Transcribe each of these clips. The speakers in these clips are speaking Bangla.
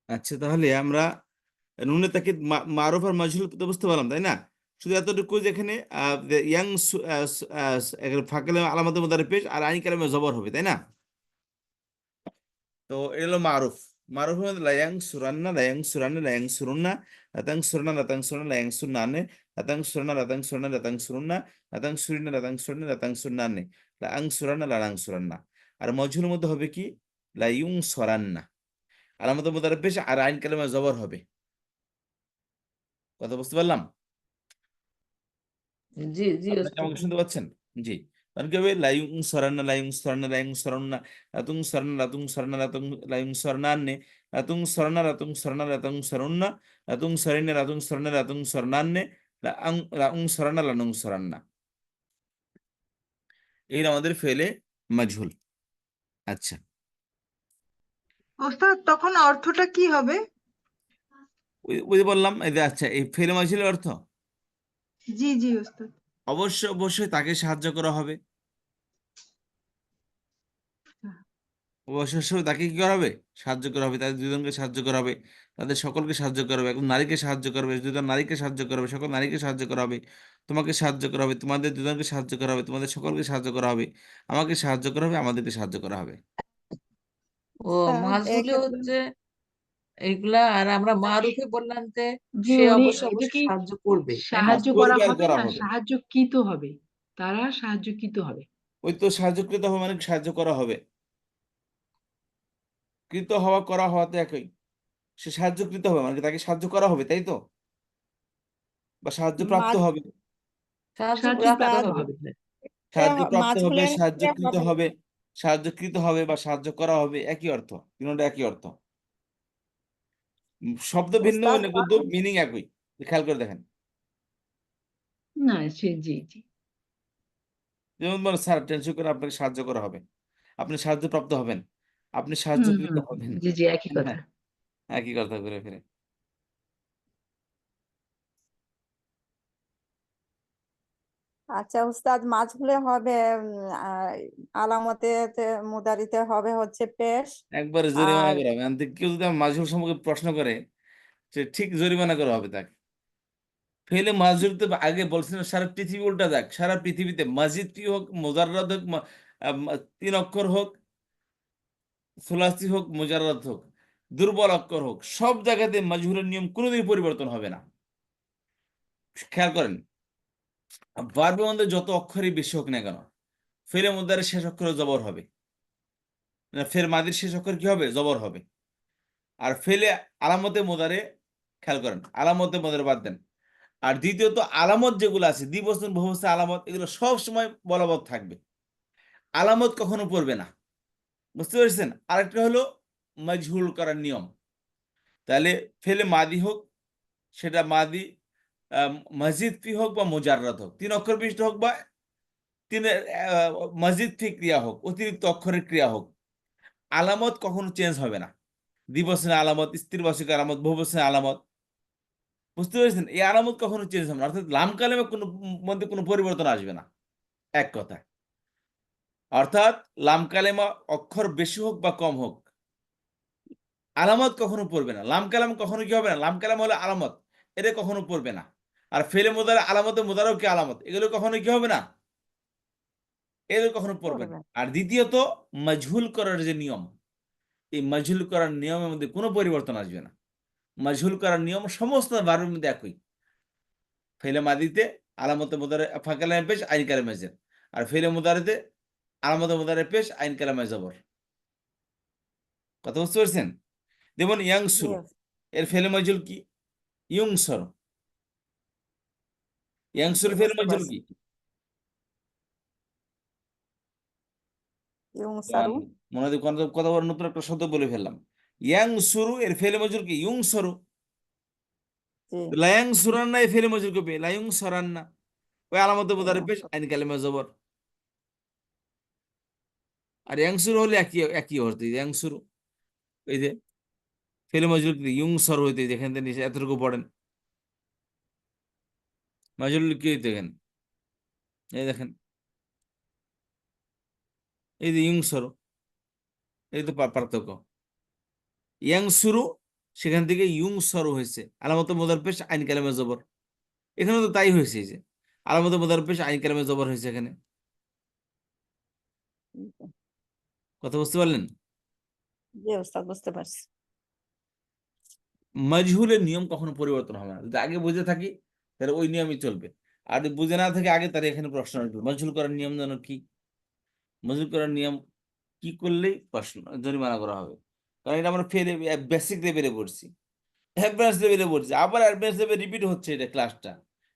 আচ্ছা, তাহলে আমরা নুনে তাকিদ মারুফ আর মাজহুল তো বুঝতে পারলাম, তাই না? শুধু এতটুকু যেখানে ইয়াং ফাঁকলে আলামতের মধ্যে পেশ আর আইন কালামে জবর হবে, তাই না? তো এটা হলো মারুফ। মারুফের মধ্যে লায়াং সুরান্না, লায়াং সুরান্না, লায়াং সুরুন্না, লাতাং সুরনা, লাতাং সুরনা, লায়াং সুন্নানে, লাতাং সুরনা, লাতাং সুরনা, লাতাং সুরুন্না, লাতাং সুরিনা, লাতাং সুরনা, লাতাং সুন্নানে, লাং সুরান্না, লালাং সুরান্না। আর মজহুলের মধ্যে হবে কি? লাইউং সরান্না। আলামতের মধ্যে পেশ আর আইন কালামে জবর হবে। কথা বুঝতে পারলাম? জি জি আপনাকে ওস্তাদ। আমাকে শুনতে পাচ্ছেন? জি। কারণ কি হবে? লাইউং সরান্না, লাইউং সরান্না, লাইউং সরান্না, লাতুং সরান্না, লাতুং সরান্না, লাতুং লাইউং সরান্নানে, লাতুং সরান্না, লাতুং সরান্না, লাতুং সরান্না, লাতুং সরিনা, লাতুং সরান্না, লাতুং সরান্নানে, লাউং সরান্না, লানুং সরান্না। এই আমাদের ফেলে মাজহুল। আচ্ছা, ওস্তাদ তখন অর্থটা কি হবে? ওই যে বললাম, এই যে আচ্ছা, এই ফেলে মাজহুলের অর্থ জি জি ওস্তাদ। অবশ্যই অবশ্যই তাকে সাহায্য করা হবে। অবশ্যই তাকে কি করা হবে? সাহায্য করা হবে। তাদের দুজনকে সাহায্য করা হবে, তাদের সকলকে সাহায্য করা হবে। একজন নারীকে সাহায্য করা হবে, দুজন নারীকে সাহায্য করা হবে, সকল নারীকে সাহায্য করা হবে। তোমাকে সাহায্য করা হবে, তোমাদের দুজনকে সাহায্য করা হবে, তোমাদের সকলকে সাহায্য করা হবে। আমাকে সাহায্য করা হবে, আমাদেরকে সাহায্য করা হবে। ও উস্তাদ মাজহুলে এক্ষেত্রে হচ্ছে এইগুলা, আর আমরা মারুফে বললাম যে যে সে উনি অবশ্যই এটা অবশ্যই কি সাহায্য করবে, তাই না? সাহায্য করা করবে আর হবে করা না হবে। সাহায্যকৃত হবে? তারা সাহায্যকৃত হবে। ওই তো সাহায্যকৃত হবে মানে সাহায্য করা হবে। কৃত হওয়া করা হওয়াতে একই। সে সাহায্যকৃত হবে মানে কি তাকে সাহায্য করা হবে, তাই তো? বা সাহায্য প্রাপ্ত মাঝ হবে। সাহায্য প্রাপ্ত সাহায্যপ্রাপ্ত উস্তাদ হবে। হবে। সাহায্য প্রাপ্ত হবে, মাঝহুলের ক্ষেত্রে সাহায্যকৃত হবে। হবে, সাহায্যকৃত হবে বা সাহায্য করা হবে, একই অর্থ। তিনটা একই অর্থ। শব্দ ভিন্ন উস্তাদ হলে কিন্তু মিনিং একই। খেয়াল করে দেখেন। না সে জি জি। যেমন বলেন, স্যার টেনশন করে আপনাকে সাহায্য করা হবে, আপনি সাহায্য প্রাপ্ত হবেন, আপনি সাহায্যকৃত হবেন। জি জি একই কথা। হ্যাঁ, একই কথা ঘুরে ফিরে। আচ্ছা উস্তাদ মাঝহুলে হবে আলামতে মুদারিতে হবে হচ্ছে পেশ। একবারে জরিমানা আর করা হবে। কেউ যদি আমার মাজহুল সম্পর্কে প্রশ্ন করে, সে ঠিক জরিমানা করা হবে তাকে। ফেলে মাজহুল তো আগে বলছিলেন সারা পৃথিবী উল্টা যাক, সারা পৃথিবীতে মসজিদটি হোক, মুজাররাদ হোক, তিন অক্ষর হোক, সুলাসি হোক, মুজাররাদ হোক, দুর্বল অক্ষর হোক, সব জায়গাতে মাজহুরের নিয়ম কোনোদিন পরিবর্তন হবে না। খেয়াল করেন, ভার্বের মধ্যে যত অক্ষরই বেশি হোক না কেন, ফেলে মুদারের শেষ অক্ষরে জবর হবে। না, ফের মাদির শেষ অক্ষর কি হবে? জবর হবে। আর ফেলে আলামতে মুদারে, খেয়াল করেন, আলামতে মুদারে বাদ দেন। আর দ্বিতীয়ত আলামত যেগুলো আছে, দ্বিবচন বহুবচন আলামত, এগুলো সব সময় বলবৎ থাকবে। আলামত কখনো পড়বে না। বুঝতে পেরেছেন? আরেকটা হলো মাজহুল করার নিয়ম। তাহলে ফেলে মাদি হোক, সেটা মাদি মসজিদ ফি হোক বা মুজাররাদ হোক, তিন অক্ষর বিশিষ্ট হোক বা তিন মসজিদ ফি ক্রিয়া হোক, অতিরিক্ত অক্ষরের ক্রিয়া হোক, আলামত কখনো চেঞ্জ হবে না। দ্বিবচনের আলামত, স্ত্রীবাচকের আলামত, বহুবচনের আলামত। বুঝতে পেরেছেন? এই আলামত কখনো চেঞ্জ হবে না, অর্থাৎ লাম কালামে কোনো মধ্যে কোনো পরিবর্তন আসবে না, এক কথা। অর্থাৎ লাম কালেমা অক্ষর বেশি হোক বা কম হোক, আলামত কখনো পড়বে না। লাম কালাম কখনো কি হবে না? লাম কালাম হলে আলামত, এটা কখনো পড়বে না। আর ফেলে মোদারে আলামতে মোদারও কি আলামত, এগুলো কখনো কি হবে না? এগুলো কখনো পড়বে না। করবে। আর দ্বিতীয়ত মাজহুল করার যে নিয়ম, এই মাজহুল করার নিয়মের মধ্যে কোনো পরিবর্তন আসবে না। মাজহুল করার নিয়ম সমস্ত ভার্বের মধ্যে একই। ফেলে মাদিতে আলামতে মুদারে ফাঁকা লামে পেশ আইন কালামে জের, আর ফেলে মুদারিতে আলামতে মুদারে পেশ আইন কালামে জবর। কথা বুঝতে পারছেন? যেমন ইয়াং জি শুরু, এর ফেলে মাজহুল কি? ইয়ং সর। ইয়াং জি শুরু ফেলে বুঝতে মাজহুল পারছি। কি? ইউংসারু। মনে হয় কথা বলার নতুন একটা শব্দ বলে ফেললাম। ইয়াং শুরু এর ফেলে মাজহুল কি? ইয়ং সরু। জি লায়াং সুরান্না এর ফেলে মাজহুল কবে? লায়ুং সরান্না। ওই আলামতে মুদারে পেশ আইন কালামে জবর। আর ইয়াং শুরু হলে একই একই অর্থ। ইয়াং শুরু, এই যে ফেলে মাজহুল কি? ইয়ং সর হইতে, যেখান থেকে নিচে এতটুকু পড়েন, মাজহুল কি হইতে এখানে? এই দেখেন, এই যে ইয়ং সর, এই তো পার্থক্য। ইয়াং শুরু সেখান থেকে ইউং সরো হয়েছে আলামত মোদার পেশ আইন কালামে জবর। এখানে তো তাই হয়েছে, এই যে আলামত মোদার পেশ আইন কালামে জবর হয়েছে এখানে। কথা বুঝতে পারলেন? জি ওস্তাদ, বুঝতে পারছি। মাজহুলের নিয়ম কখনো পরিবর্তন হবে না। যদি আগে বুঝে থাকি তাহলে ওই নিয়মই চলবে, আর যদি বুঝে না থাকে আগে, তাহলে এখানে প্রশ্ন আসবে মাজহুল করার নিয়ম যেন কি। মাজহুল করার নিয়ম কি করলেই প্রশ্ন জরিমানা করা হবে, কারণ এটা আমরা ফেলে বেসিক লেভেলে পড়ছি, অ্যাডভান্স লেভেলে পড়ছি, আবার অ্যাডভান্স লেভেলে রিপিট হচ্ছে এটা ক্লাসটা।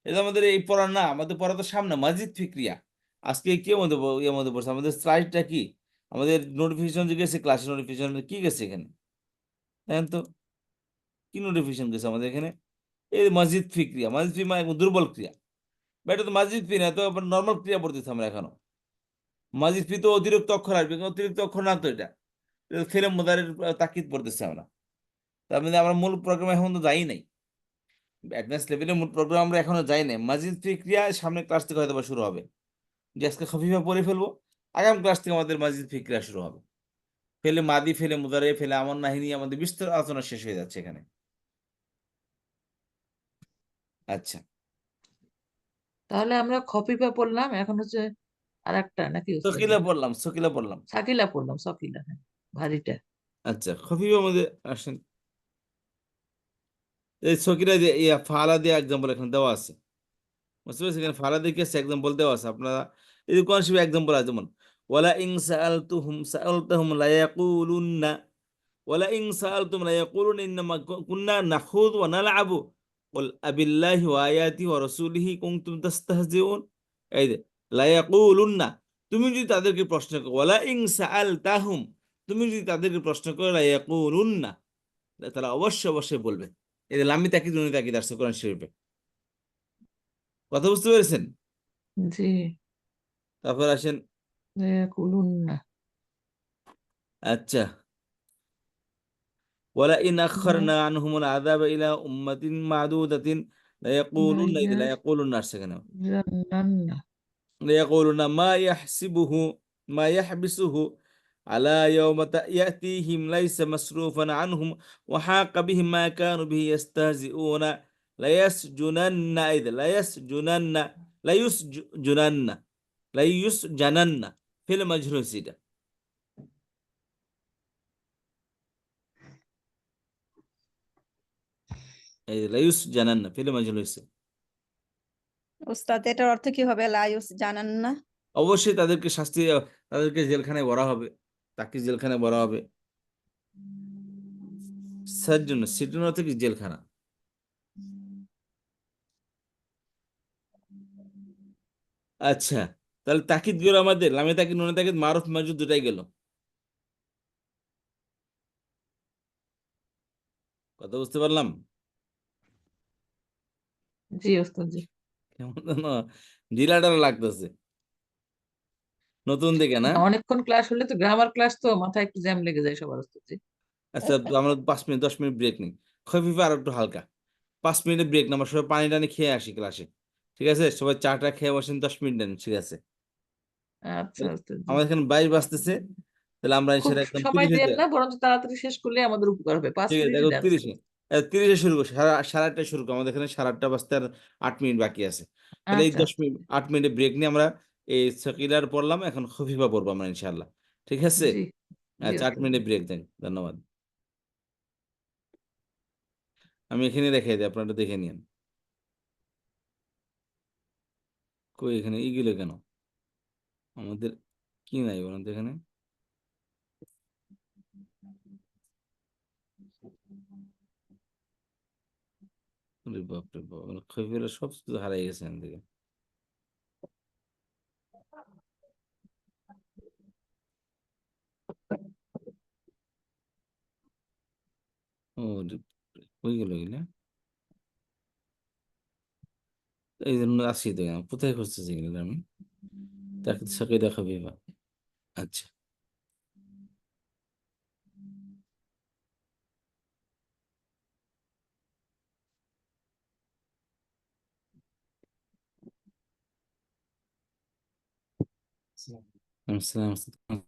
এটা আমাদের এই পড়া না, আমাদের পড়া তো সামনে মাজিদ ফিক্রিয়া। আজকে কি মধ্যে ইয়ের মধ্যে পড়ছে আমাদের স্লাইডটা কি, আমাদের নোটিফিকেশন যে গেছে, ক্লাসের নোটিফিকেশন কি গেছে এখানে, দেখেন তো কি নোটিফিকেশন গেছে আমাদের এখানে। এই মসজিদ ফি ক্রিয়া, মসজিদ ফি মানে একদম দুর্বল ক্রিয়া, বা এটা তো মসজিদ ফি না, তো নর্মাল ক্রিয়া পড়তেছি আমরা এখনো। মসজিদ ফি তো অতিরিক্ত অক্ষর আসবে, কিন্তু অতিরিক্ত অক্ষর না তো এটা, ফেলে মোদারের তাকিদ পড়তেছি আমরা। তার মানে আমরা মূল প্রোগ্রামে এখন তো যাই নাই, অ্যাডভান্স লেভেলের মূল প্রোগ্রাম আমরা এখনো যাই নাই। মসজিদ ফি ক্রিয়া সামনে ক্লাস থেকে হয়তো বা শুরু হবে, যে আজকে খফিফা পড়ে ফেলবো, আগাম ক্লাস থেকে আমাদের মসজিদ ফি ক্রিয়া শুরু হবে। ফেলে মাদি, ফেলে মুদারে, ফেলে আমন নাহিনী, আমাদের বিস্তর আলোচনা শেষ হয়ে যাচ্ছে এখানে। আচ্ছা, তাহলে আমরা খফিফা পড়লাম, এখন হচ্ছে আর একটা নাকি ওস্তাদ? সকিলা পড়লাম, সকিলা পড়লাম। সাকিলা পড়লাম, সকিলা, হ্যাঁ, ভারীটা। আচ্ছা, খফিফার মধ্যে আসেন, এই সকিরা দিয়ে ইয়া ফালা দিয়ে এক্সাম্পল এখানে দেওয়া আছে, বুঝতে পারছি, এখানে ফালা দিয়ে কি এক্সাম্পল দেওয়া আছে আপনারা, এই যে কোন শিবে এক্সাম্পল আছে, যেমন ওয়ালা ইন সাআলতুহুম সাআলতাহুম লা ইয়াকুলুন্না, ওয়ালা ইন সাআলতুম লা ইয়াকুলুন ইন্নামা কুননা নাখুযু ওয়া নালআবু কুল আবিল্লাহি ওয়া আয়াতিহি ওয়া রাসূলিহি কুনতুম তাস্তাহজিউন। এই যে লা ইয়াকুলুন্না, তুমি যদি তাদেরকে প্রশ্ন করো, ওয়ালা ইন সাআলতাহুম, তুমি যদি তাদেরকে প্রশ্ন করো, লা ইয়াকুলুন্না, তারা অবশ্যই অবশ্যই বলবে। এই যে লাম্মি তাকিদ নুনি তাকিদ আসছে কোরআন শরীফে। কথা বুঝতে পেরেছেন? জি। তারপর আসেন, কুলুন না। আচ্ছা, ওয়ালা ইন আখখারনা আনহুমুল আযাবা ইলা উম্মাতিন মাদুদাতিন লা ইয়াকুলুন, এই যে লা ইয়াকুলুন আসছে কেন, জান্নান্না। লা ইয়াকুলুনা মা ইয়াহসিবুহু মা ইয়াহবিসুহু আলা ইয়াওমা ইয়াতিহিম লাইসা মাসরুফান আনহুম ওয়া হাকা বিহিম মা কানু বিহি ইস্তাহজিউনা লা ইয়াসজুনান্না, এই যে লা ইয়াসজুনান্না, লা ইউসজুনান্না, লা ইউসজানান্না, ফিল মাজহুর সিটা, এই যে লা ইউসজানান্না ফিল মাজহুর হইছে। ওস্তাদ, এটার অর্থ কি হবে? লায়ুস জানান না? অবশ্যই তাদেরকে শাস্তি, তাদেরকে জেলখানায় ভরা হবে, তাকে জেলখানায় ভরা হবে। সাজ্জুন, সিটুন অর্থ কি জেলখানা। আচ্ছা, তাহলে তাকিদ গেল আমাদের, লামে তাকিদ নুনে তাকিদ মারুফ মাজুদ দুটাই গেল। কথা বুঝতে পারলাম? জি ওস্তাদ, জি। কেমন যেন ঢিলাঢালা লাগতেছে নতুন দিকে, না? অনেকক্ষণ ক্লাস হলে তো, গ্রামার ক্লাস তো মাথায় একটু জ্যাম লেগে যায় সবার, ওস্তাদ জি। আচ্ছা, তো আমরা 5 মিনিট 10 মিনিট ব্রেক নিই, খফিফা আর একটু হালকা, 5 মিনিটের ব্রেক না, আমরা সবাই পানি টানি খেয়ে আসি ক্লাসে, ঠিক আছে? সবাই চাটা খেয়ে বসেন, 10 মিনিট নেন, ঠিক আছে? আচ্ছা তাহলে ওস্তাদ জি। আমাদের এখানে 22 বাজতেছে, তাহলে আমরা খুব সেটা একদম সময় 30 দেন না, বরঞ্চ তাড়াতাড়ি শেষ করলে আমাদের উপকার হবে। পাঁচ ঠিক আছে, মিনিটই দেখো দেন 30-এ, ওস্তাদ। 30-এ শুরু করছি, সাড়ে 8টায় শুরু করবো, আমাদের এখানে সাড়ে 8টা বাজতে আর 8 মিনিট বাকি আছে। তাহলে এই আচ্ছা 10 মিনিট 8 মিনিটের ব্রেক নিয়ে আমরা এই সাকিলার পড়লাম, এখন খফিফা পড়বো আমরা ইনশাল্লাহ, ঠিক আছে? জি। জি আচ্ছা, আট ওস্তাদ জি। মিনিটের ব্রেক দেন, ধন্যবাদ। আমি এখানে রেখে দিই, আপনারা দেখে নিন। কই এখানে ইগুলো কেন আমাদের, কি নাই বলুন তো এখানে? ওরে বাপরে বাপ, খফিফা সব কিছু হারাই গেছে এখান থেকে। ও ওই গেল এগুলা, এই জন্য আসি তো এখানে। কোথায় খুঁজতেছি এগুলো আমি, তাকে সাকিদা খফিফা। আচ্ছা, আসসালাম।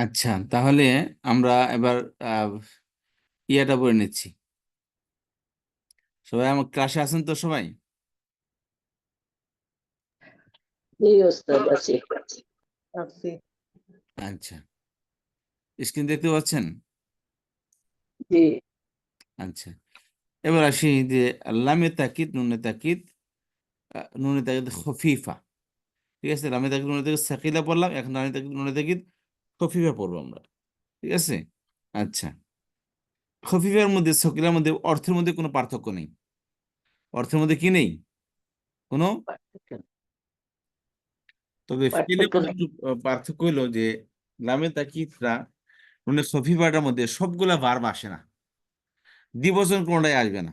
আচ্ছা, তাহলে আমরা এবার ইয়াটা পড়ে নিচ্ছি। সবাই আমার ক্লাসে আছেন তো সবাই? জি ওস্তাদ আছি। আচ্ছা, স্ক্রিন দেখতে পাচ্ছেন? জি আচ্ছা, এবার আসি যে লামে তাকিদ নুনে তাকিদ খফিফা। ঠিক আছে, লামে তাকিদ নুনে তাকিদ সাকিলা পড়লাম, এখন লামে তাকিদ নুনে তাকিদ খফিফা পড়বো আমরা। ঠিক আছে। আচ্ছা, খফিফার মধ্যে সকিলার মধ্যে অর্থের মধ্যে কোনো পার্থক্য নেই। অর্থের মধ্যে কি নেই? কোনো। তবে ফেলের মধ্যে একটু পার্থক্য হলো যে লামে তাকিদরা নুনে খফিফাটার মধ্যে সবগুলা ভার্ব আসে না, দ্বিবচন কোনোটাই আসবে না।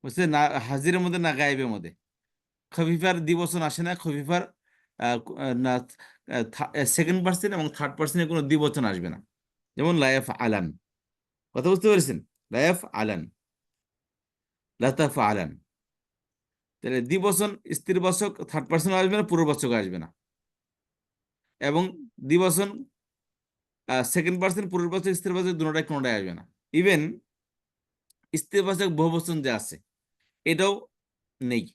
বুঝছে না, হাজিরের মধ্যে না গায়েবের মধ্যে। খফিফার দ্বিবচন আসে না, খফিফার না সেকেন্ড পার্সন এবং থার্ড পার্সনের কোনো দ্বিবচন আসবে না। যেমন লায়াফ আলান, কথা বুঝতে পেরেছেন? লায়াফ আলান, লাতাফ আলান। তাহলে দ্বিবচন স্ত্রীবাচক থার্ড পার্সন আসবে না, পুরোবাচক আসবে না। এবং দ্বিবচন সেকেন্ড পার্সন, পুরোবাচক, স্ত্রীবাচক দুটোটাই কোনোটাই আসবে না। ইভেন স্ত্রীবাচক বহুবচন যে আছে এটাও নেই,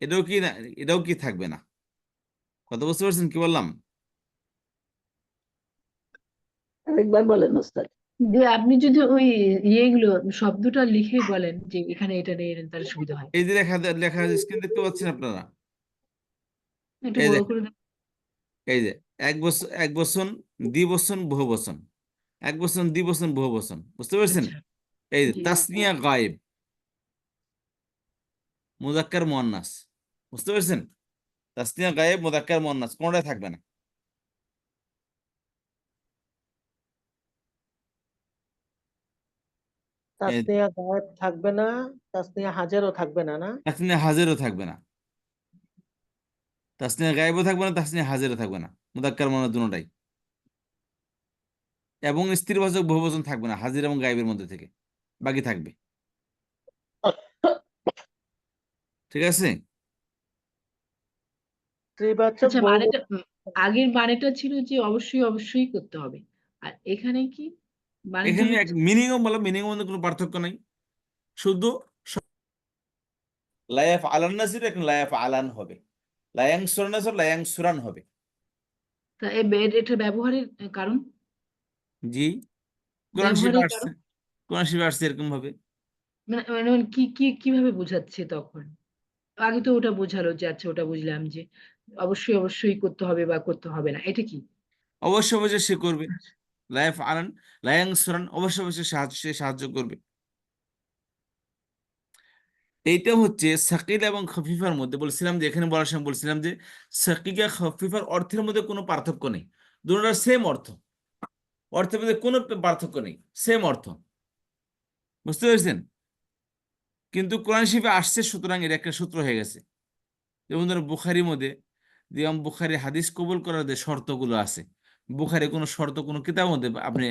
এটাও কি না, এটাও কি থাকবে না। কথা বুঝতে পারছেন কি বললাম? আরেকবার বলেন ওস্তাদ। যে আপনি যদি ওই ইয়েগুলো শব্দটা লিখে বলেন যে এখানে এটা নেই তাহলে সুবিধা হয়। এই যে লেখা লেখা স্ক্রিন দেখতে পাচ্ছেন আপনারা? একটু এই যে বড় করে দেন। এই যে এক বচন, দ্বিবচন, বহুবচন, এক বচন, দ্বিবচন, বহুবচন, বুঝতে পেরেছেন? আচ্ছা এই যে জি তাসনিয়া গায়েব, মুজাক্কার মুয়ান্নাস, বুঝতে পেরেছেন? তাসনিয়া গায়েব, মুজাক্কার মুয়ান্নাস কোনটাই থাকবে না। এই তাসনিয়া গায়েব থাকবে না, তাসনিয়া হাজারও থাকবে না, না? তাসনিয়া হাজিরও থাকবে না, তাসনিয়া গায়েবও থাকবে না, তাসনিয়া হাজিরও থাকবে না, মুজাক্কার মুয়ান্নাস দুটোটাই। এবং স্ত্রীবাচক বহুবচন থাকবে না হাজির এবং গায়েবের মধ্যে থেকে, বাকি থাকবে। ঠিক আছে। ত্রিবাচক আচ্ছা বহু মানেটা আগের মানেটা ছিল যে অবশ্যই অবশ্যই করতে হবে, আর এখানে কি মানেটা এখানে হচ্ছে মিনিংও বলো, মিনিং মধ্যে কোনো পার্থক্য নাই, শুধু লায়াফ আলান নাসির এখন লায়াফ আলান হবে, লায়াং সুরান নাসির লায়াং সুরান হবে। তা এটা ব্যবহারের কারণ, জি, কোরআন শরীফে ব্যবহারের আসছে, কারণ কোরআন শরীফে আসছে এরকম ভাবে। মানে মানে মানে কি কি কিভাবে বোঝাচ্ছে তখন? আগে তো ওটা বোঝালো যে আচ্ছা ওটা বুঝলাম যে অবশ্যই অবশ্যই করতে হবে বা করতে হবে না, এটা কি? অবশ্যই অবশ্যই সে করবে, লায়াফ আলান লায়াং সুরান, অবশ্যই অবশ্যই সে সাহায্য করবে। এইটা হচ্ছে সাকিল এবং খফিফার মধ্যে বলছিলাম যে, এখানে বলার সময় বলছিলাম যে সাকিকা খফিফার অর্থের মধ্যে কোনো পার্থক্য নেই, দুটোটার সেম অর্থ, অর্থের মধ্যে কোনো পার্থক্য নেই, সেম অর্থ, বুঝতে পেরেছেন? কিন্তু কোরআন শরীফে আসছে, সুতরাং এর একটা সূত্র হয়ে গেছে। যেমন ধরো বুখারির মধ্যে, যেমন বুখারি হাদিস কবুল করার যে শর্তগুলো আছে, বুখারি কোনো শর্ত কোনো কিতাবের মধ্যে আপনি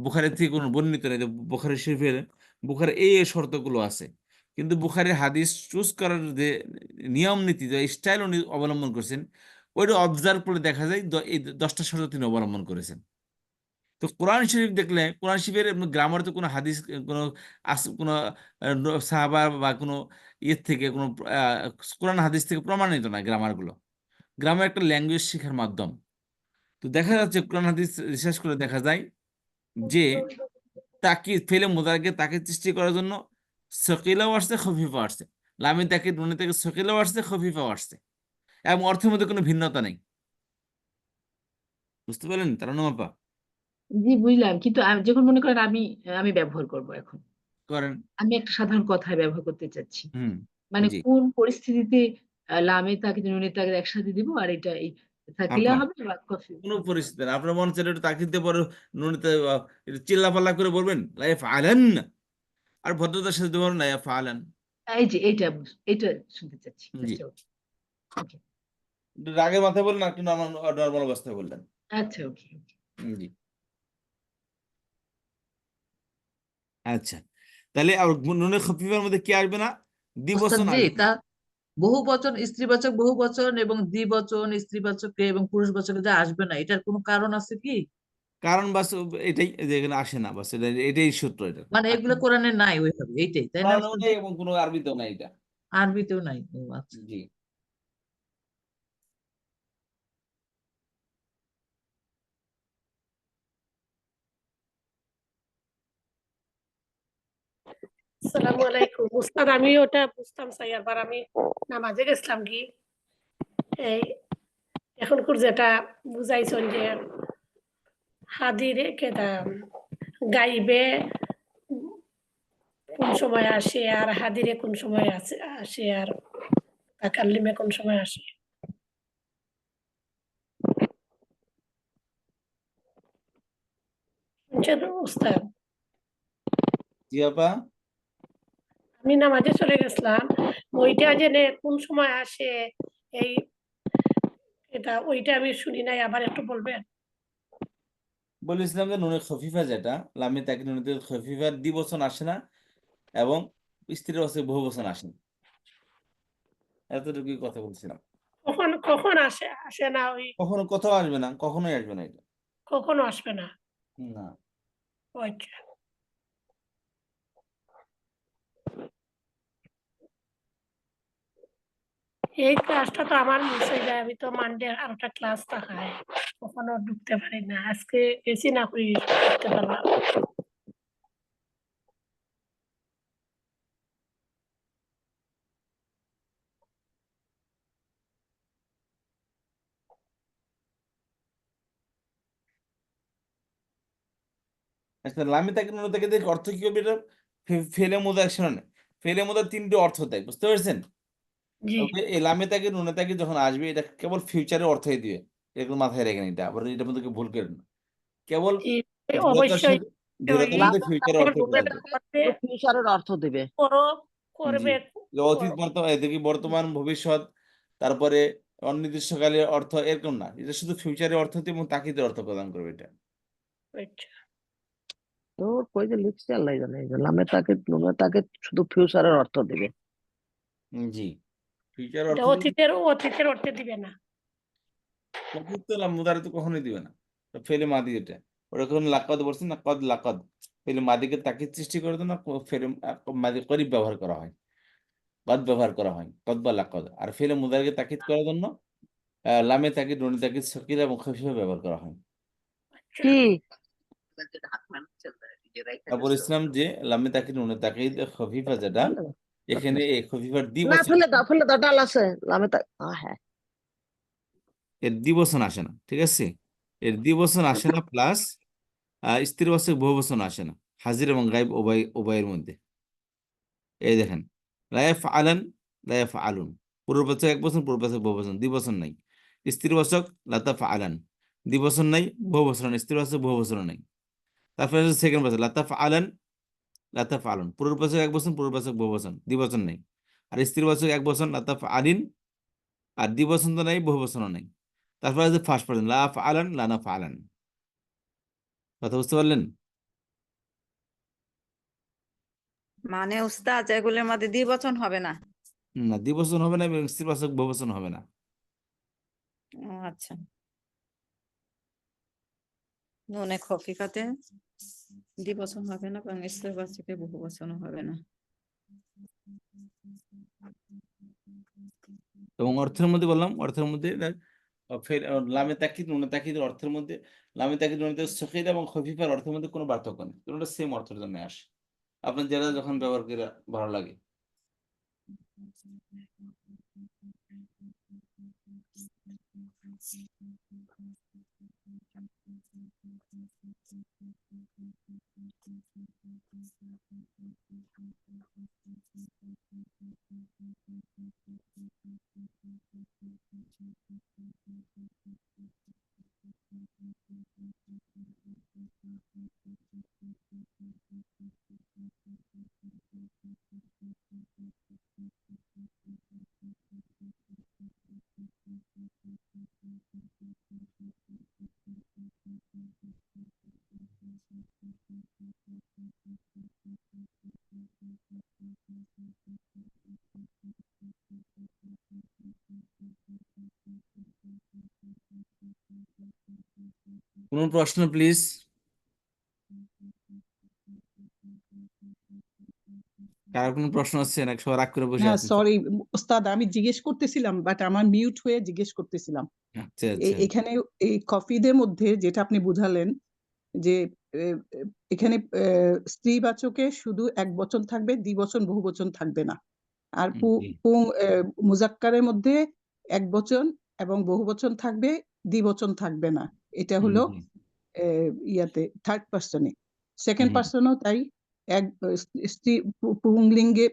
বুখারি থেকে কোনো বর্ণিত নেই যে বুখারি শরীফের বুখারি এই শর্তগুলো আছে, কিন্তু বুখারির হাদিস চুজ করার যে নিয়ম নীতি, যে স্টাইল উনি অবলম্বন করেছেন, ওইটা অবজার্ভ করে দেখা যায় এই 10টা শর্ত তিনি অবলম্বন করেছেন। তো কোরআন শরীফ দেখলে, কোরআন শরীফের গ্রামার তো কোনো হাদিস, কোনো কোনো সাহাবা বা কোনো ইয়ের থেকে কোনো কোরআন হাদিস থেকে প্রমাণিত না গ্রামারগুলো। গ্রামার একটা ল্যাঙ্গুয়েজ শেখার মাধ্যম। তো দেখা যাচ্ছে কোরআন হাদিস রিসার্চ করে দেখা যায় যে তাকে ফেলে মোদারকে তাকে সৃষ্টি করার জন্য সকিলাও আসছে, খফিফাও আসছে, লামে তাকে নুনে থেকে সকিলাও আসছে, খফিফাও আসছে, এবং অর্থের মধ্যে কোনো ভিন্নতা নেই। বুঝতে পারলেন তারানুমাপা? জি বুঝলাম, কিন্তু যখন মনে করেন আমি আমি ব্যবহার করব এখন, করেন। আমি একটা সাধারণ কথায় ব্যবহার করতে চাচ্ছি, হুম। মানে জি কোন পরিস্থিতিতে লামে তাকিদ নুনে তাকিদ একসাথে দিব আর এটা এই থাকলে আপা, হবে বা কফি? কোনো পরিস্থিতি না, আপনার মন চাইলে একটু তাকিদ দিয়ে পরে নুনিতে চিল্লা পাল্লা করে বলবেন লাইফ আলান, আর ভদ্রতার সাথে বলুন লাইফ আলান। এই যে এইটা এটা শুনতে চাচ্ছি। জি, আচ্ছা ওকে একটু রাগের মাথায় বললেন, একটু নর্মাল অবস্থায় বললেন। আচ্ছা ওকে। জি। আচ্ছা, তাহলে আর নুনে খফিফের মধ্যে কি আসবে না? ওস্তাদ দ্বিবচন জি, আসবে তা না। বহুবচন, স্ত্রীবাচক, বহুবচন এবং দ্বিবচন, স্ত্রীবাচকে এবং পুরুষবাচকে যা আসবে না, এটার কোনো কারণ আছে কি? কারণ বাস এটাই যে এখানে আসে না, বাস এটাই সূত্র এটা। মানে এগুলো কোরআনে নাই ওইভাবে, এইটাই তাই না কোরআনেও উস্তাদ? নেই এবং কোনো আরবিতেও নাই এটা। আরবিতেও নাই, ও আচ্ছা। জি। আসসালামু আলাইকুম উস্তাদ, আমি ওটা বুঝতাম চাই, আবার আমি নামাজে গেছিলাম কি এই এখন যেটা বুঝাইছেন যে হাদিরে কেটা গাইবে কোন সময় আসে, আর হাদিরে কোন সময় আসে, আর তাকাল্লিমে কোন সময় আসে। শুনছেন উস্তাদ? জি আপা। আমি নামাজে চলে গেছিলাম, ওইটা জেনে কোন সময় আসে এই এটা ওইটা আমি শুনি নাই, আবার একটু বলবেন? বলেছিলাম যে নুনে খফিফা যেটা লামে তাকে নুনে খফিফার দ্বিবচন আসে না এবং স্ত্রীর হচ্ছে বহু বচন আসে না, এতটুকুই কথা বলছিলাম। কখন কখন আসে আসে না, ওই কখনো কোথাও আসবে না, কখনোই আসবে না এটা। কখনো আসবে না? না। আচ্ছা। এই ক্লাসটা তো আমার মিস হয়ে যায়, আমি তো মানডে আর একটা ক্লাস থাকায় কখনো ঢুকতে পারি না, আজকে এসি না করি ঢুকতে পারলাম। আচ্ছা, লামে তাকে নুনে তাকে দেখে অর্থ কি হবে এটা? ফেলে মোদা শোনে, ফেলে মোদা তিনটে অর্থ দেয়, বুঝতে পারছেন? জি। তবে এই লামে তাকে নুনে তাকে যখন আসবে এটা কেবল ফিউচারের অর্থই দিবে, এরকম মাথায় রেখেন, এটা আবার এটার মধ্যে ভুল করেন না। কেবল জি, ধীরতার অবশ্যই। সাথে ওই সাথে ফিউচারের অর্থ বোঝাবে। করবে, ফিউচারের অর্থ দিবে। করো, জি, করবে, যে অতীত বর্তমান এদিকে বর্তমান ভবিষ্যৎ, তারপরে অনির্দিষ্টকালের অর্থ, এরকম না, এটা শুধু ফিউচারের অর্থ দিয়ে এবং তাকিদের অর্থ প্রদান করবে এটা। আচ্ছা। তো কই যে লিখছে আল্লাহ জানে, যে লামে তাকে নুনে তাকে শুধু ফিউচারের অর্থ দিবে। জি, ফিউচার এটা অর্থ দিয়ে অতীতের অর্থে দিবে না। অতীত তো মুদারে তো কখনোই দিবে না, তো ফেলে মাদি এটা। ওটা কখন লাকাদ বলছে না, কদ লাকাদ, ফেলে মাদিকে তাকিদ সৃষ্টি করে তো না, ফেলে মাদি করিব ব্যবহার করা হয়, কদ ব্যবহার করা হয়, কদ বা লাকাদ। আর ফেলে মুদারকে তাকিদ করার জন্য লামে তাকিদ নুনে তাকিদ সকিলা এবং খফিফা ব্যবহার করা হয়। আচ্ছা। কি তারপর ইসলাম যে লামে তাকিদ নুনে তাকিদ খফিফা যেটা, এখানে এই খফিফার না, দ্বিবচন, ফেলে দাও, ডাল আছে লামে তাকে, হ্যাঁ। এর দ্বিবচন আসে না, ঠিক আছে? এর দ্বিবচন আসে না, প্লাস স্ত্রীবাচক বহুবচন আসে না, হাজির এবং গায়েব উভয়ের মধ্যে। এই দেখেন, লায়াফ আলান, লায়াফ আলুন, পূর্ববাচক এক বচন, পূর্ববাচক বহুবচন, দ্বিবচন নাই। স্ত্রীবাচক লাতাফ আলান, দ্বিবচন নাই, বহুবচন নাই, স্ত্রীবাচক বহুবচন নাই। তারপরে সেকেন্ড বচন লাতাফ আলান, লাতাফ আলুন, পূর্ববাচক এক বচন, পূর্ববাচক বহুবচন, দ্বিবচন নাই। আর স্ত্রীবাচক এক বচন লাতাফ আলিন, আর দ্বিবচন তো নাই, বহুবচনও নাই। তারপরে আছে ফার্স্ট পার্সন লাফ আলান, লানাফ আলান। কথা বুঝতে পারলেন? মানে উস্তাদ এগুলোর মধ্যে দ্বিবচন হবে না? না, দ্বিবচন হবে না এবং স্ত্রীবাচক বহুবচন হবে না। ও আচ্ছা, নুনে খফিফাতে দ্বিবচন হবে না এবং স্ত্রীবাচকে বহুবচনও হবে না। এবং অর্থের মধ্যে বললাম, অর্থের মধ্যে লামে তাকিদ নুনে তাকিদের অর্থের মধ্যে, লামে তাকিদ নুনে তাকিদ সখিরা এবং খফিফার অর্থের মধ্যে কোনো পার্থক্য নেই, দুটোটা সেম অর্থের জন্য আসে, আপনার যারা যখন ব্যবহার করে ভালো লাগে। কোনো প্রশ্ন প্লিজ? কারো কোনো প্রশ্ন আছে নাকি সবাই রাগ করে বসে না আছেন? সরি ওস্তাদ, আমি জিজ্ঞেস করতেছিলাম বাট আমার মিউট হয়ে জিজ্ঞেস করতেছিলাম। আচ্ছা আচ্ছা। এখানে এই কফিদের মধ্যে যেটা আপনি বুঝালেন যে এখানে স্ত্রীবাচকে শুধু এক বচন থাকবে, দ্বিবচন বহুবচন থাকবে না। আর জি মুজাক্কারের মধ্যে এক বচন এবং বহুবচন থাকবে, দ্বিবচন থাকবে না। এটা হলো জি ইয়াতে থার্ড পার্সনে। সেকেন্ড হুম, পার্সনও তাই। এক স্ত্রী পুংলিঙ্গে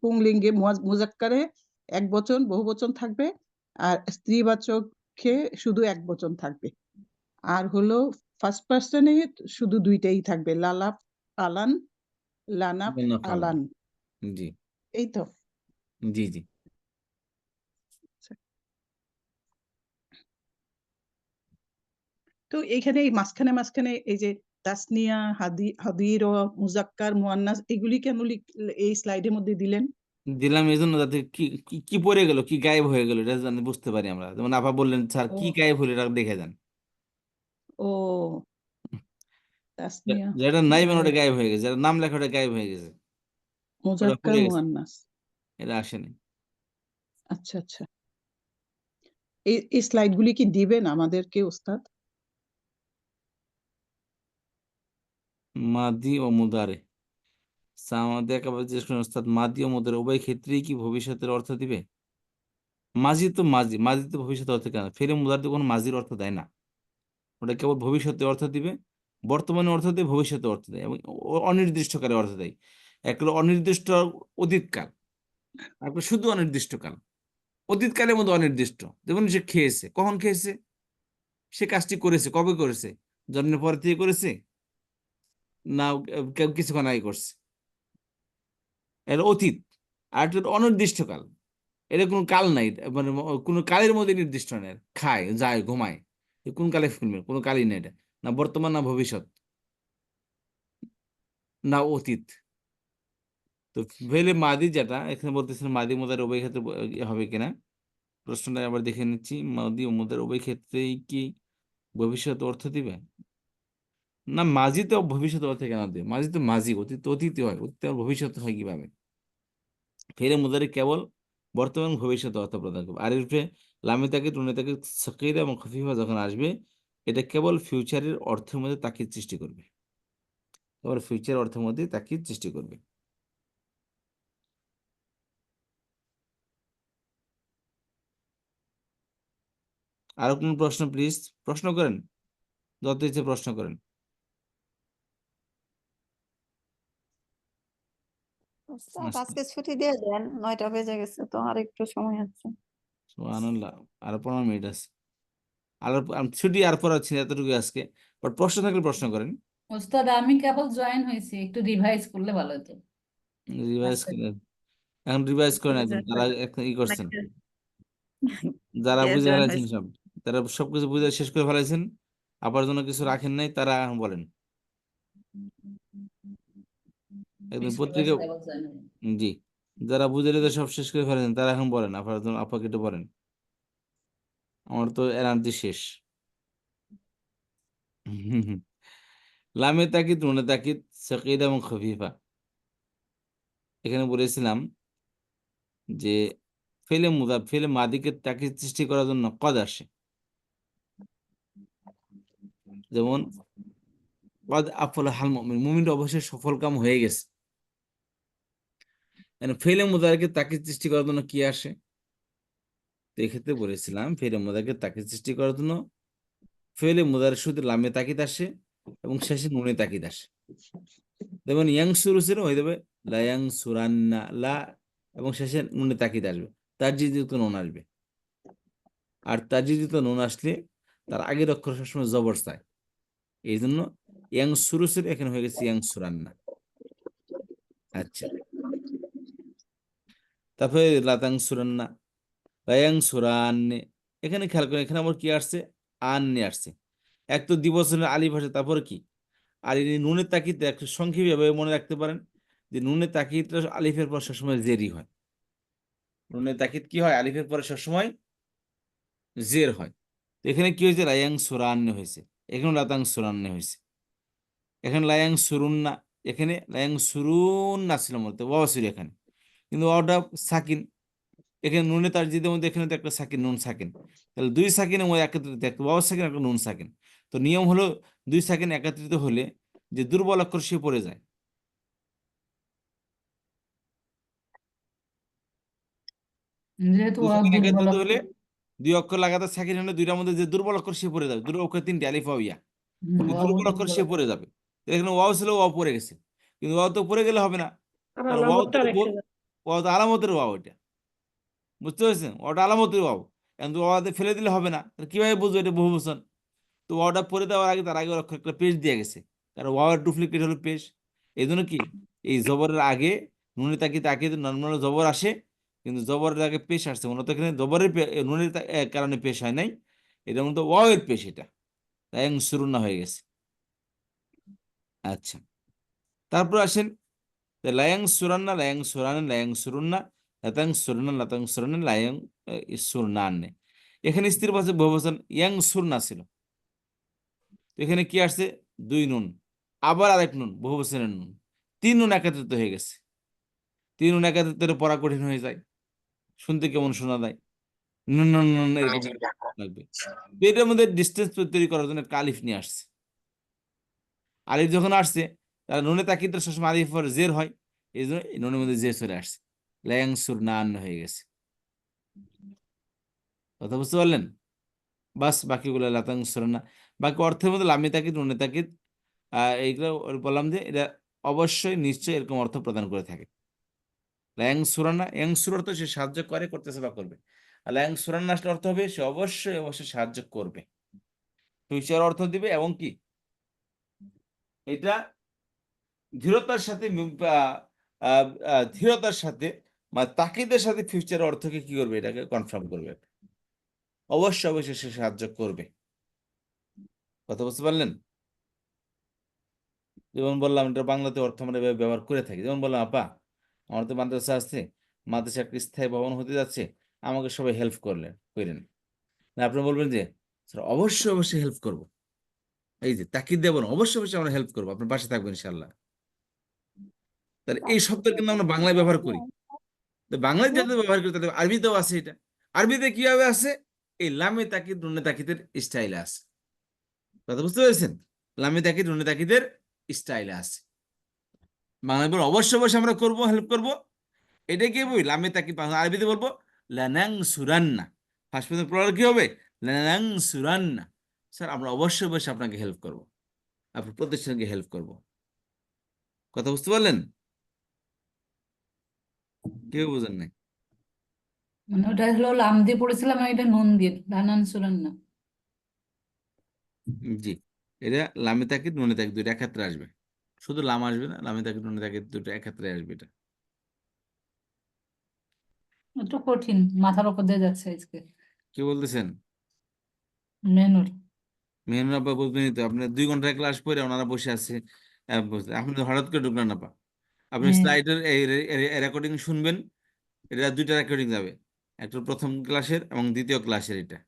পুংলিঙ্গে মুজাক্কারে এক বচন বহুবচন থাকবে, আর স্ত্রীবাচকে শুধু এক বচন থাকবে। আর হলো ফার্স্ট পার্সনে শুধু দুইটাই থাকবে, লালাপ আলান, লানাপ না ফালান। আলান। জি এই তো। জি জি। তো এইখানে এই মাঝখানে মাঝখানে এই যে তাসনিয়া, হাদির ও মুজাক্কার, মুয়ান্নাস এগুলি কেন এই স্লাইডের মধ্যে দিলেন? দিলাম এই জন্য যাতে কি কি কি পড়ে গেল, কি গায়েব হয়ে গেল, এটা জানি বুঝতে পারি আমরা। যেমন আপা বললেন স্যার ও কি গায়েব হলো এটা দেখে যান। ও তাসনিয়া, যেটা নাই মানে ওটা গায়েব হয়ে গেছে, যেটা নাম লেখা ওটা গায়েব হয়ে গেছে, ওটা মুজাক্কার, পড়ে গেছে, মুয়ান্নাস। এটা আসেনি। আচ্ছা আচ্ছা, এই স্লাইডগুলি কি দিবেন আমাদেরকে ওস্তাদ? মাদি ও মুদারে আমাদের একেবারে জিজ্ঞেস করেন ওস্তাদ, মাদি ও মুদারে উভয় ক্ষেত্রেই কি ভবিষ্যতের অর্থ দিবে? মাঝি তো মাঝি, মাঝি তো ভবিষ্যতের অর্থ কেন? ফেরে মুদারে তো কোনো মাঝির অর্থ দেয় না, ওটা কেবল ভবিষ্যতে অর্থ দিবে, বর্তমানে অর্থ দেয়, ভবিষ্যতে অর্থ দেয়, এবং অনির্দিষ্টকালে অর্থ দেয়। একটা অনির্দিষ্ট অতীতকাল, আর একটা শুধু অনির্দিষ্টকাল। অতীতকালের মধ্যে অনির্দিষ্ট, যেমন সে খেয়েছে, কখন খেয়েছে, সে কাজটি করেছে, কবে করেছে, জন্মের পরে থেকে করেছে না কেউ কিছুক্ষণ আগে করছে, এটা অতীত। আর একটা অনির্দিষ্টকাল, এটা কোনো কাল নাই, মানে কোনো কালের মধ্যে নির্দিষ্ট নেই। খায়, যায়, ঘুমায়, এ কোন কালে ফিল্মের কোনো কালই নেই এটা, না বর্তমান, না ভবিষ্যৎ, না অতীত। তো ফেলে মাদি যেটা এখানে বলতেছেন, মাদি মুদার উভয় ক্ষেত্রে হবে কিনা, প্রশ্নটা আবার দেখে নিচ্ছি। মাদি ও মুদার উভয় ক্ষেত্রেই কি ভবিষ্যৎ অর্থ দিবে? না, মাঝি তো ভবিষ্যৎ অর্থ কেন দেবে? মাঝি তো মাঝি, অতীত তো অতীত হয়, অতীত আর ভবিষ্যৎ হয় কিভাবে? ফেরে মুদারে কেবল বর্তমান ভবিষ্যৎ অর্থ প্রদান করবে। আর এর লামে তাকে টুনে তাকে সকিরা এবং খফিফা যখন আসবে, এটা কেবল ফিউচারের অর্থের মধ্যে তাকিদ সৃষ্টি করবে, কেবল ফিউচার অর্থের মধ্যে তাকিদ সৃষ্টি করবে। আরো কোন প্রশ্ন প্লিজ? প্রশ্ন করেন, যত ইচ্ছে প্রশ্ন করেন। ওস্তাদ, আচ্ছা, আজকে ছুটি দিয়ে দেন, 9টা বেজে গেছে তো, আর একটু সময় আছে। সুবহানাল্লাহ, আরো 15 মিনিট আছে। আর ছুটি আর পড়াচ্ছি না, এতটুকু আজকে। বাট প্রশ্ন থাকলে প্রশ্ন করেন। ওস্তাদ আমি কেবল জয়েন হয়েছি, একটু রিভাইজ করলে ভালো হতো। রিভাইজ আজকে করেন, এখন রিভাইজ করেন একদম, যারা এখন ই করছেন, যারা বুঝে জয়েন ফেলাইছেন হয়েছে। সব, তারা সবকিছু বুঝে শেষ করে ফেলাইছেন, আপার জন্য কিছু রাখেন নাই, তারা এখন বলেন একদম স্কুল পত্রিকা। কেবল জয়েন হয়েছি। জি, যারা বুঝে রেখে সব শেষ করে ফেলেছেন তারা এখন বলেন, আপার জন্য আপাকে একটু বলেন, আমার তো এনার্জি শেষ। লামে তাকিদ, নুনে তাকিদ, সাকিরা এবং খফিফা। এখানে বলেছিলাম যে ফেলে মুদা, ফেলে মাদিকে তাকিদ সৃষ্টি করার জন্য কদ আসে, যেমন কদ আফল হাল মুমিন, মুমিনটা অবশ্যই সফল কাম হয়ে গেছে। ফেলে মুদারকে তাকিদ সৃষ্টি করার জন্য কি আসে? তো এক্ষেত্রে বলেছিলাম ফেলে মুদারকে তাকিদ সৃষ্টি করার জন্য ফেলে মুদারের শুধু লামে তাকিদ আসে এবং শেষে নুনে তাকিদ আসে। যেমন ইয়াং সুরুসের হয়ে যাবে লায়াং সুরান্না, লা এবং শেষে নুনে তাকিদ আসবে, তারজিযুক্ত নুন আসবে। আর তারজিযুক্ত নুন আসলে তার আগের অক্ষর সবসময় জবর চায়, এই জন্য ইয়াং সুরুসের এখানে হয়ে গেছে ইয়াং সুরান্না। আচ্ছা, তারপরে লাতাং সুরান্না, লায়াং সুরান্নে, এখানে খেয়াল করেন, এখানে আমার কি আসছে? আন্নে আসছে। এক তো দ্বিবচনের আলিফ আসে, তারপরে কি? আর এই নুনের তাকিদ একটু সংক্ষেপে এভাবে মনে রাখতে পারেন যে নুনের তাকিদটা আলিফের পর সবসময় জেরি হয়। নুনের তাকিদ কি হয়? আলিফের পরে সবসময় জের হয়। তো এখানে কি হয়েছে, লায়াং সুরান্নে হয়েছে, এখানে লাতাং সুরান্নে হয়েছে, এখানে লায়াং সুরুন্না, এখানে লায়াং সুরুন্না ছিল মূলত ওয়াও ছিল এখানে, কিন্তু ওয়াওটা সাকিন, এখানে নুনে তারজিদের মধ্যে এখানে তো একটা সাকিন, নুন সাকিন, তাহলে দুই সাকিনের মধ্যে একত্রিত, একটা ওয়াও সাকিন একটা নুন সাকিন। তো নিয়ম হলো দুই সাকিন একত্রিত হলে যে দুর্বল অক্ষর সে পড়ে যায়। যেহেতু দুই ওয়াও সাকিন দুর্বল একত্রিত হলে অক্ষর। দুই অক্ষর লাগাতার সাকিন হলে দুইটার মধ্যে যে দুর্বল অক্ষর সে পড়ে যাবে, দুর্বল অক্ষর তিনটি, আলিফ ওয়াও ইয়া, এই ওয়াও দুর্বল অক্ষর দুর্বল সে অক্ষর। পড়ে যাবে। তো এখানে ওয়াও ছিল, ওয়াও পড়ে গেছে, কিন্তু ওয়াও তো পড়ে গেলে হবে না, আর কারণ ওয়াও তো আলামতটা রেখে দাও। ওয়াও তো আলামতের ওয়াও, এটা বুঝতে পেরেছেন, ওটা আলামতের ওয়াও, কিন্তু ওয়াতে ফেলে দিলে হবে না, তাহলে কিভাবে বুঝবো এটা বহুবচন? তো ওয়াওটা পড়ে দেওয়ার আগে তার আগে অক্ষর একটা পেশ দিয়ে গেছে, কারণ ওয়াওয়ের ডুপ্লিকেট হলো পেশ। এই জন্য কি, এই জবরের আগে নুনে তাকিতে আগে নর্মাল জবর আসে, কিন্তু জবরের আগে পেশ আসছে, মূলত এখানে জবরের নুনের কারণে পেশ হয় নাই, এটা মূলত ওয়াওয়ের পেশ, এটা তাই সুরুন্না হয়ে গেছে। আচ্ছা, তারপর আসেন, লায়াং সুরান্না, লায়াং সুরান, লায়াং সুরুন্না, লাতাং সুরনা, লাতাং সুরান, লায়াং সুরনান্নে। এখানে স্ত্রীর পাশে বহুবচন ইয়াং সুরনা ছিল, তো এখানে কি আসছে, দুই নুন, আবার আরেক নুন, বহুবচনের নুন, তিন নুন একত্রিত হয়ে গেছে। তিন নুন একত্রিত হলে পড়া কঠিন হয়ে যায়, শুনতে কেমন শোনা যায়, নুন নুন নুন এরকম লাগবে। তো এটার মধ্যে ডিস্টেন্স তৈরি করার জন্য একটা আলিফ নিয়ে আসছে। আলিফ যখন আসছে, তাহলে নুনে তাকিদটা সবসময় আলিফ পর জের হয়, এই জন্য এই নুনের মধ্যে জের চলে আসছে, লায়াং সুরনান হয়ে গেছে। কথা বুঝতে পারলেন? বাস বাকিগুলো লাতাং সুরনা, বাকি অর্থের মধ্যে লামে তাকিদ, নুনে তাকিদ, এইগুলো বললাম যে এটা অবশ্যই নিশ্চয়ই এরকম অর্থ প্রদান করে থাকে। ল্যাং সুরানা, এং সুর অর্থ সে সাহায্য করে, করতেছে বা করবে, আর ল্যাং সুরানা আসলে অর্থ হবে সে অবশ্যই অবশ্যই সাহায্য করবে, ফিউচার অর্থ দিবে, এবং কি এটা দৃঢ়তার সাথে ধীরতার সাথে মানে তাকিদের সাথে ফিউচার অর্থকে কি করবে, এটাকে কনফার্ম করবে, অবশ্যই অবশ্যই সে সাহায্য করবে। কথা বুঝতে পারলেন? যেমন বললাম এটা বাংলাতে অর্থ আমরা এভাবে ব্যবহার করে থাকি, যেমন বললাম আপা আমার তো মাদ্রাসা আছে, মাদ্রাসা একটা স্থায়ী ভবন হতে যাচ্ছে, আমাকে সবাই হেল্প করেন, না আপনি বলবেন যে স্যার অবশ্যই অবশ্যই হেল্প করব, এই যে তাকিদ দেবো না, অবশ্যই অবশ্যই আমরা হেল্প করবো, আপনার পাশে থাকবেন ইনশাল্লাহ। তাহলে এই শব্দ কিন্তু আমরা বাংলায় ব্যবহার করি, তো বাংলায় যাতে ব্যবহার করি তাদের আরবিতেও আছে এটা। আরবিতে কিভাবে আছে, এই লামে তাকিদ নুনে তাকিদের স্টাইলে আছে। কথা বুঝতে পেরেছেন? লামে তাকিদ নুনে তাকিদের স্টাইলে আছে। বাংলায় বলবো অবশ্যই অবশ্যই আমরা করবো, হেল্প করবো, এটা কি বই লামে তাকিদ, আরবিতে বলবো লানাং সুরান্না, ফার্স্ট পর্যন্ত প্লুরাল কি হবে, লানাং সুরান্না, স্যার আমরা অবশ্যই অবশ্যই আপনাকে হেল্প করবো, আপনার প্রতিষ্ঠানকে হেল্প করব। কথা বুঝতে পারলেন? কেউ বুঝেন নাই? মানে ওটা হলো লাম দিয়ে পড়েছিলাম, আর এটা নুন দিয়ে, লানান সুরান না। জি, এটা লামে তাকিদ নুনে তাকিদ দুইটা একত্রে আসবে, শুধু লাম আসবে না, লামে তাকিদ নুনে তাকিদ দুটো একত্রে আসবে। এটা একটু কঠিন, মাথার উপর দিয়ে যাচ্ছে আজকে কি বলতেছেন? মেনুর। মেহমান আপা বুঝবেনই তো, আপনি 2 ঘন্টার ক্লাস করে ওনারা বসে আছে, আপনি তো হঠাৎ করে ঢুকলেন আপা, আপনি হ্যাঁ, স্লাইডের রেকর্ডিং শুনবেন, এটা দুইটা রেকর্ডিং যাবে, একটা প্রথম ক্লাসের এবং দ্বিতীয় ক্লাসের, এটা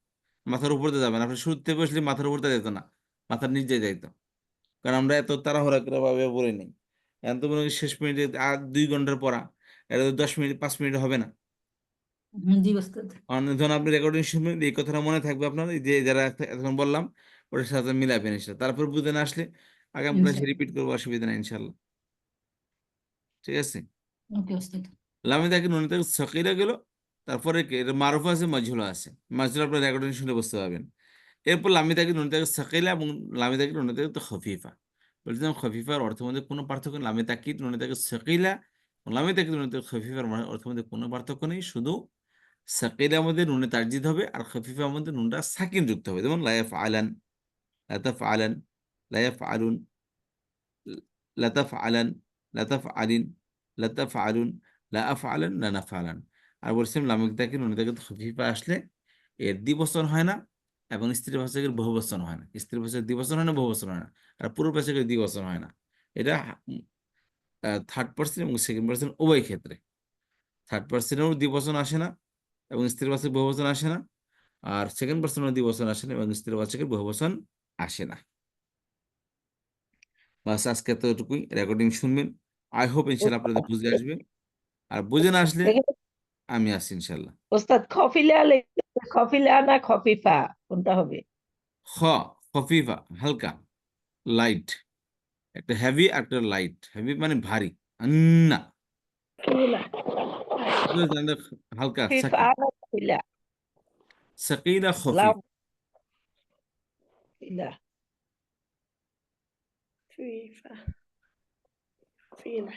মাথার উপর দিয়ে যাবেন, আপনি শুরুতে বসলে মাথার উপর দিয়ে যেত না, মাথার নিচে যাইত, কারণ আমরা এত তাড়াহুড়া করে ভাবে বলি নাই। এখন তো মনে হয় শেষ মিনিটে আর 2 ঘন্টার পড়া, এটা তো 10 মিনিট 5 মিনিট হবে না। জি ওস্তাদ। যখন আপনি রেকর্ডিং শুনবেন এই কথাটা মনে থাকবে আপনার, এই যে যারা এখন বললাম ওটার সাথে মিলাবেন ইনশাল্লাহ, তারপর বুঝে না আসলে আগামী ক্লাসে ইনশাল্লাহ। রিপিট করবো, অসুবিধা নেই ইনশাল্লাহ। ঠিক আছে? ওকে ওস্তাদ। লামে তাকে নুনে তাকে সকিরা গেল, তারপরে কি এটা মারুফা আছে, মাজহুলা আছে, মাজহুলা আপনার রেকর্ডিং শুনে বুঝতে পারবেন। এরপর লামি তাকে নুনে তাকে সকিলা এবং লামি তাকে নুনে তাকে তো খফিফা, বলছিলাম খফিফার অর্থের মধ্যে কোনো পার্থক্য নেই, লামি তাকিদ নুনে তাকে সকিলা, লামি তাকিদ নুনে তাকে খফিফার অর্থের মধ্যে কোনো পার্থক্য নেই, শুধু সাকিলার মধ্যে নুনে তারজিদ হবে আর খফিফার মধ্যে নুনটা সাকিন যুক্ত হবে, যেমন লায়াফ আলান, লাতাফ আলান, লায়াফ আলুন, লাতাফ আলান, লাতাফ আলিন, লাতাফ আলুন, লাফ আলান, লানাফ আলান। আর বলছিলাম লামিক তাকে নুনে তাকে খফিফা আসলে এর দ্বিবচন হয় না, এবং স্ত্রী বাচকের বহুবচন হয় না, স্ত্রী বাচকের দ্বিবচন হয় না, বহুবচন হয় না, আর পুরো বাচকের দ্বিবচন হয় না। এটা থার্ড পার্সন এবং সেকেন্ড পার্সন উভয় ক্ষেত্রে, থার্ড পার্সনেও দ্বিবচন আসে না এবং স্ত্রী বাচক বহুবচন আসে না, আর সেকেন্ড পার্সনের দ্বিবচন আসে না এবং স্ত্রীবাচকের বহুবচন আসে না। বাস আজকে এতটুকুই, রেকর্ডিং শুনবেন। আই হোপ ইনশাল্লাহ আপনাদের বুঝে আসবে, আর বুঝে না আসলে এখানে আমি আসছি ইনশাল্লাহ। ওস্তাদ খফিলা খফিলা না খফিফা কোনটা হবে? খ, খফিফা হালকা, লাইট। একটা হেভি আর একটা লাইট। হেভি মানে ভারী, না ফিলা হালকা, খফিফা সাকিন। না খফিলা? সাকিনা লাউ খফিফ। ফিলা। ফিফা ফিলা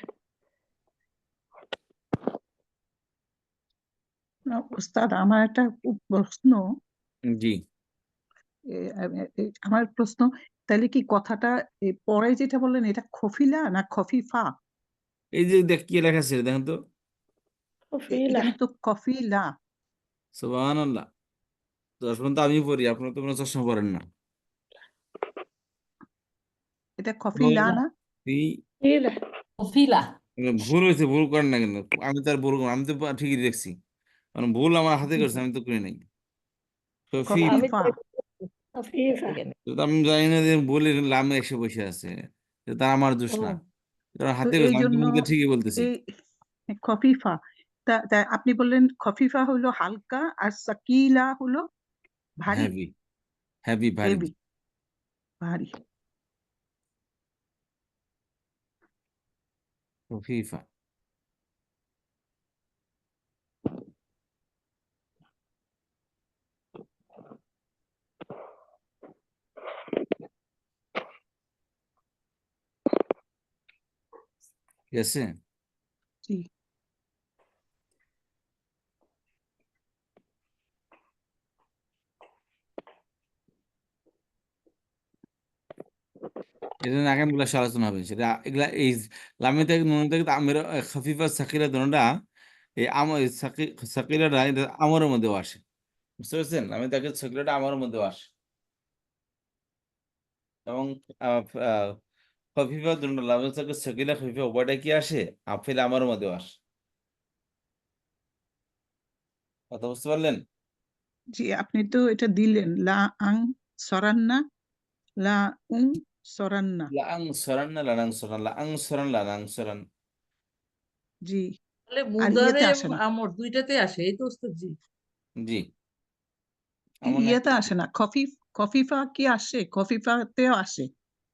ওস্তাদ আমার একটা প্রশ্ন, জি, আমার প্রশ্ন, তাহলে কি কথাটা পরে যেটা বললেন এটা খফিলা না খফিফা? এই যে দেখ কি লেখা আছে দেখেন তো। ফিলা এখানে তো কফিলা। সুবহানাল্লাহ। দশ পর্যন্ত আমি পড়ি, আপনার তো কোনো চশমা পড়েন না। এটা কফিলা না? ফিলা কফিলা। ভুল হয়েছে, ভুল করেন না কেন? আমি তো আর ভুল আমি তো ঠিকই দেখছি, কারণ ভুল আমার হাতে করছে, আমি তো করি নাই। খফিফ, আমি কফিফা। ফিফা এখানে তো আমি জানি না যে ভুলের লামে এসে বসে আছে, তা আমার দোষ ও না, কারণ তো হাতে এই করছে, আমি তো জন্য মুখে ঠিকই বলতেছি। এই খফিফা, তা আপনি বললেন খফিফা হলো হালকা আর সাকিলা হলো ভারী, হেভি, হেভি ভারী। হেভি, ভারী। খফিফা। ঠিক আছে। জি। এটা না আগামীগুলো আলোচনা হবে সেটা, এগুলা এই লামে থেকে নুন থেকে আমের খফিফা সাকিরা দোনোটা, এই সাকিরাটা এটা আমরের মধ্যেও আসে, বুঝতে পারছেন? আমি তাকে সাকিরাটা আমরের মধ্যেও আসে, এবং খফিফা দোনোটা লামে থেকে সাকিরা খফিফা উভয়টা কি আসে, আফিল আমরের মধ্যেও আসে। কথা বুঝতে পারলেন? জি, আপনি তো এটা দিলেন লা আং সরান্না, লা উং সরান্না। লাং সরান না লানাং সরান, লাং সরান লানাং সরান। জি। তাহলে আর মুদারে ইয়েতে আসে না, আমর দুইটাতে আসে, এই তো ওস্তাদ জি। জি, এমন ইয়েতে একটা আসে না, খফিফা কি আসে? খফিফাতেও আসে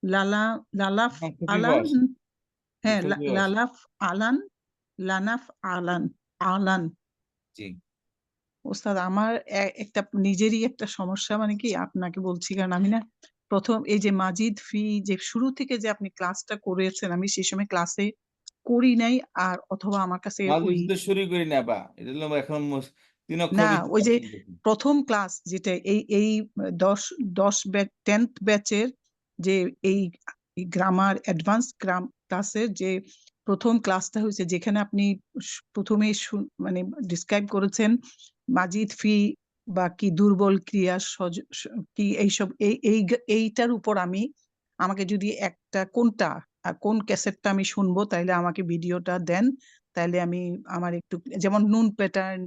লালা, লালাফ খফিফা আলান। আসে, জি হ্যাঁ, খফিফা আসে, লালাফ আলান, লানাফ আলান, আলান। জি। ওস্তাদ আমার একটা নিজেরই একটা সমস্যা, মানে কি আপনাকে বলছি, কারণ আমি না প্রথম এই যে মাজিদ ফি যে শুরু থেকে যে আপনি ক্লাসটা করেছেন, আমি সেই সময় ক্লাসে করি নাই, আর অথবা আমার কাছে মাঝে ওই তো শুরু করি না বা এটা হলো এখন তিন অক্ষর না, ভিত্তিক ওই যে পাঠ্য বই। প্রথম ক্লাস যেটা এই এই 10 ব্যাচের যে এই গ্রামার অ্যাডভান্স ক্লাসের যে প্রথম ক্লাসটা হয়েছে, যেখানে আপনি প্রথমে মানে ডিসক্রাইব করেছেন মাজিদ ফি বা কি দুর্বল ক্রিয়া কি এইসব এইটার উপর আমাকে যদি একটা কোনটা আর কোন ক্যাসেটটা আমি শুনবো, তাইলে আমাকে ভিডিওটা দেন, তাইলে আমি আমার একটু, যেমন নুন প্যাটার্ন,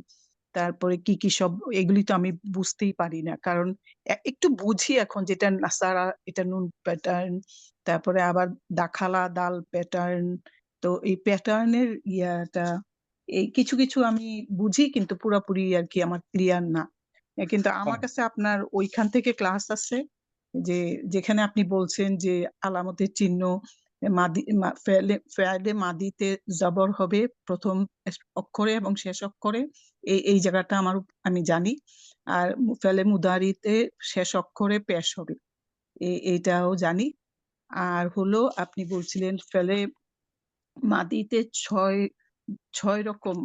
তারপরে কি কি সব, এগুলি তো আমি বুঝতেই পারি না, কারণ একটু বুঝি এখন, যেটা নাসারা এটা নুন প্যাটার্ন, তারপরে আবার দাখালা দাল প্যাটার্ন। তো এই প্যাটার্নের ইয়াটা এই কিছু কিছু আমি বুঝি, কিন্তু পুরোপুরি আর কি আমার ক্লিয়ার না। কিন্তু আমার কাছে আপনার ওইখান থেকে ক্লাস আছে, যে যেখানে আপনি বলছেন যে আলামতের চিহ্ন মাদি ফেলে মাদিতে জবর হবে প্রথম অক্ষরে এবং শেষ অক্ষরে, এই জায়গাটা আমি জানি। আর ফেলে মুদারিতে শেষ অক্ষরে পেশ হবে, এইটাও জানি। আর হলো আপনি বলছিলেন ফেলে মাদিতে ছয় রকম,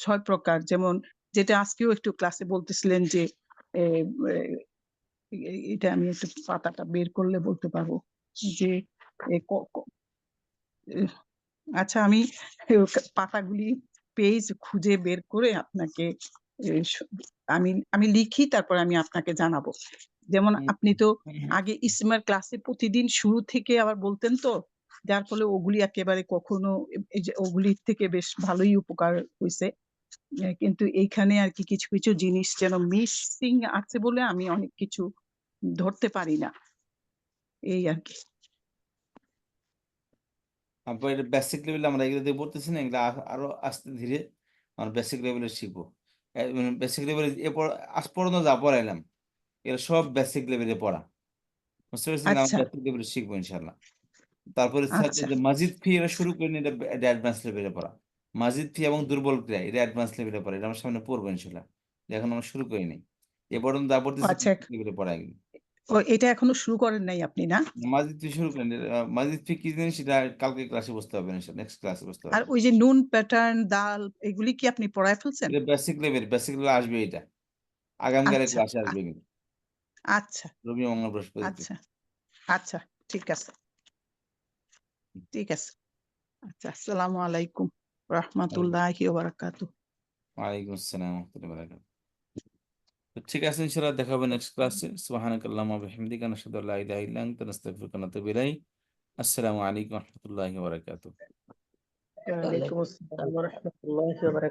6 প্রকার, যেমন যেটা আজকেও একটু ক্লাসে বলতেছিলেন যে এ, এ, এটা আমি একটু পাতাটা বের করলে বলতে পারবো যে এ, আচ্ছা, আমি পাতাগুলি পেজ খুঁজে বের করে আপনাকে আমি আমি লিখি, তারপর আমি আপনাকে জানাবো। যেমন আপনি তো আগে ইসমার ক্লাসে প্রতিদিন শুরু থেকে আবার বলতেন, তো যার ফলে ওগুলি একেবারে কখনো এই যে ওগুলির থেকে বেশ ভালোই উপকার হয়েছে। কিন্তু এইখানে আর কি কিছু কিছু জিনিস যেন মিসিং আছে বলে আমি অনেক কিছু ধরতে পারি না, এই আর কি। তারপর এটা বেসিক লেভেলে আমরা এগুলো দিয়ে পড়তেছি না, এগুলো আরো আস্তে ধীরে আমরা বেসিক লেভেলে শিখবো। বেসিক লেভেলে এরপর আজ পর্যন্ত যা পড়াইলাম এগুলো সব বেসিক লেভেলে পড়া, বুঝতে পারছেন? আমরা আচ্ছা বেসিক লেভেলে শিখবো ইনশাল্লাহ। তারপরে আচ্ছা যে মাজিদ ফি এটা শুরু করে নিয়ে এটা অ্যাডভান্স লেভেলে পড়া। মাজিদ ফি এবং দুর্বল ক্রিয়া এটা অ্যাডভান্স লেভেলে পড়া, এটা আমরা সামনে পড়বো ইনশাল্লাহ। এটা এখন আমরা শুরু করিনি, এ পর্যন্ত যা পড়তেছি আচ্ছা লেভেলে পড়া এগুলো। ও এটা এখনো শুরু করেন নাই আপনি না? মাজিদ ফি শুরু করেন, মাজিদ ফি কি জিনিস সেটা কালকে ক্লাসে বুঝতে হবে ইনশাল্লাহ, নেক্সট ক্লাসে বুঝতে আর হবে। ওই যে নুন প্যাটার্ন দাল এগুলি কি আপনি পড়ায় ফেলছেন? এটা বেসিক লেভেল আসবে, এটা আগামীকালের আচ্ছা ক্লাসে আসবে কিন্তু, আচ্ছা রবি মঙ্গল বৃহস্পতিতে। আচ্ছা আচ্ছা ঠিক আছে ঠিক আছে। আচ্ছা, আসসালামু আলাইকুম রহমতুল্লাহি ওয়া বারাকাতুহু। ওয়ালাইকুম আসসালাম ওয়া রাহমাতুল্লাহি ওয়া বারাকাতুহু। তো ঠিক আছে, ইনশাআল্লাহ দেখা হবে নেক্সট ক্লাসে। সুবহানাকাল্লাহুম্মা ওয়া বিহামদিকা নাশহাদু আল্লা ইলাহা ইল্লা আনতা নাস্তাগফিরুকা ওয়া নাতুবু ইলাইক। আসসালামু আলাইকুম ওয়া রাহমাতুল্লাহি ওয়া বারাকাতুহু। ওয়ালাইকুম আসসালাম ওয়া রাহমাতুল্লাহি ওয়া বারাকাতুহু।